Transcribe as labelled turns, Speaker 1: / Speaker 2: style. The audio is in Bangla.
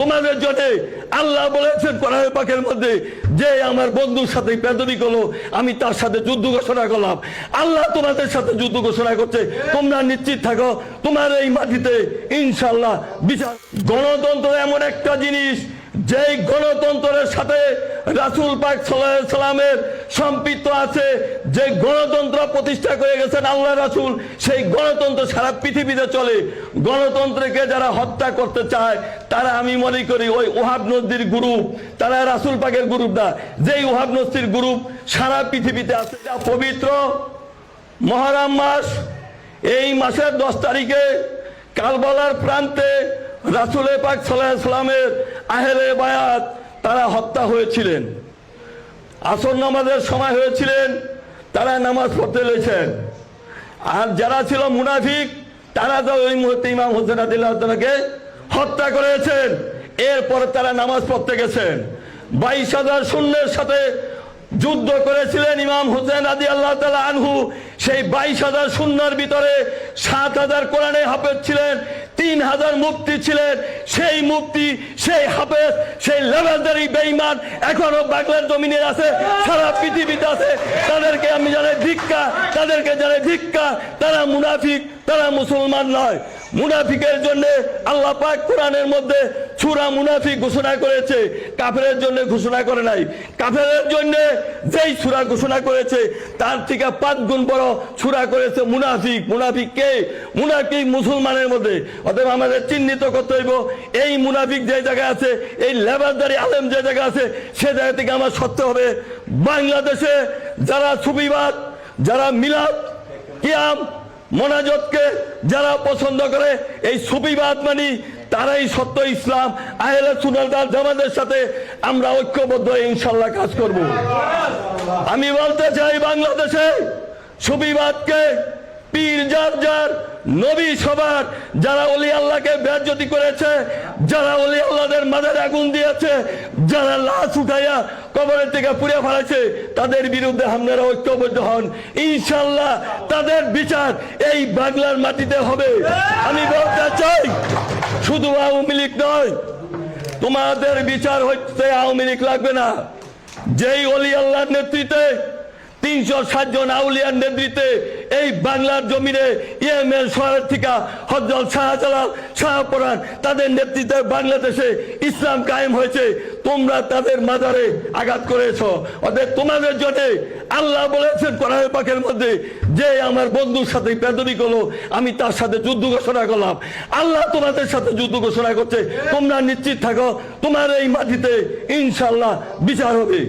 Speaker 1: তোমাদের জন্য আল্লাহ বলেছেন কোরআন পাকের মধ্যে যে আমার বন্ধুর সাথে বেদবি করলো আমি তার সাথে যুদ্ধ ঘোষণা করলাম। আল্লাহ তোমাদের সাথে যুদ্ধ ঘোষণা করছে, তোমরা নিশ্চিত থাকো তোমার এই মাটিতে ইনশাআল্লাহ বিচার। গণতন্ত্র এমন একটা জিনিস যে গণতন্ত্রের সাথে রাসূল পাক সাল্লাল্লাহু আলাইহি সাল্লামের সম্পৃক্ত আছে। যে গণতন্ত্র প্রতিষ্ঠা করে গেছেন আল্লাহ রাসূল, সেই গণতন্ত্র সারা পৃথিবীতে চলে। গণতন্ত্রকে যারা হত্যা করতে চায় তারা আমি মনে করি ওই ওহাব নজদির গ্রুপ, তারা রাসূল পাকের গ্রুপ না। যেই ওহাব নজদির গ্রুপ সারা পৃথিবীতে আছে। পবিত্র মুহররম মাস, এই মাসের 10 তারিখে কারবালার প্রান্তে রাসূল পাক সাল্লাল্লাহু আলাইহি সাল্লামের আহলে বায়াত তারা হত্যা হয়েছিলেন। আসর নামাজের সময় হয়েছিলেন, তারা নামাজ পড়তে লেগেছেন। আর যারা ছিল মুনাফিক তারা তো ওই মুহূর্তে ইমাম হোসেন রাদিয়াল্লাহু তাআলাকে হত্যা করেছেন। এরপর তারা নামাজ পড়তে গেছেন। 22,000 সৈন্যের সাথে যুদ্ধ করেছিলেন ইমাম হোসেন রাদিয়াল্লাহু তাআলা আনহু। সেই 22,000 সৈন্যের ভিতরে 7,000 কোরআনে হাফেজ ছিলেন, 3,000 মুফতি ছিলেন। সেই মুফতি, সেই হাফেজ, সেই লেবাসদারি বেঈমান এখনো বাংলার জমিনে আছে, সারা পৃথিবীতে আছে। তাদেরকে আমি জানাই ধিক্কার, তাদেরকে জানাই ধিক্কার। তারা মুনাফিক, তারা মুসলমান নয়। মুনাফিকের জন্য আল্লাহ পাক কোরআনের মধ্যে সূরা মুনাফিক ঘোষণা করেছে, কাফেরের জন্য ঘোষণা করে নাই। কাফেরের জন্য যেই সূরা ঘোষণা করেছে তার থেকে 5 গুণ বড় সূরা করেছে মুনাফিক। মুনাফিক কে? মুনাফিক মুসলমানের মধ্যে। অতএব আমাদের চিহ্নিত করতে হইব এই মুনাফিক যে জায়গায় আছে, এই লেবাসদারি আলেম যে জায়গায় আছে, সে জায়গা থেকে আমার সত্য হবে। বাংলাদেশে যারা সুফিবাদ, যারা মিলাদ, কিয়াম, মোনাজাতকে যারা পছন্দ করে, এই সুফিবাদ মানি, তারাই সত্য ইসলাম। আহলে সুন্নাত ওয়াল জামাতের সাথে আমরা ঐক্যবদ্ধ হয়ে ইনশাআল্লাহ কাজ করব। আমি বলতে চাই বাংলাদেশে সুফিবাদকে পীর যার যার, নবী সবার, যারা ওলি আল্লাহকে বেইজ্জতি করেছে, যারা ওলি আল্লাহদের মাজারে আগুন দিয়েছে, যারা লাশ উঠাইয়া কবরের থেকে পুড়ে ফেলেছে, তাদের বিরুদ্ধে আপনারা ঐক্যবদ্ধ হন। ইনশাআল্লাহ তাদের বিচার এই বাংলার মাটিতে হবে। আমি বলতে চাই শুধু আওয়ামী লীগ নয়, তোমাদের বিচার হচ্ছে আওয়ামী লীগ লাগবে না। যেই ওলি আল্লাহর নেতৃত্বে 360 জন আউলিয়ার নেতৃত্বে এই বাংলার জমিনে ইয়েমেন শহরের থেকে হযরত শাহজালাল, শাহপরান, তাদের নেতৃত্বে বাংলাদেশে ইসলাম কায়েম হয়েছে। তোমরা তাদের মাজারে আঘাত করেছ। অতএব তোমাদের জন্য আল্লাহ বলেছেন কোরআন পাকের মধ্যে যে আমার বন্ধুর সাথে বেদবি করলো আমি তার সাথে যুদ্ধ ঘোষণা করলাম। আল্লাহ তোমাদের সাথে যুদ্ধ ঘোষণা করছে, তোমরা নিশ্চিত থাকো তোমার এই মাটিতে ইনশাআল্লাহ বিচার হবে।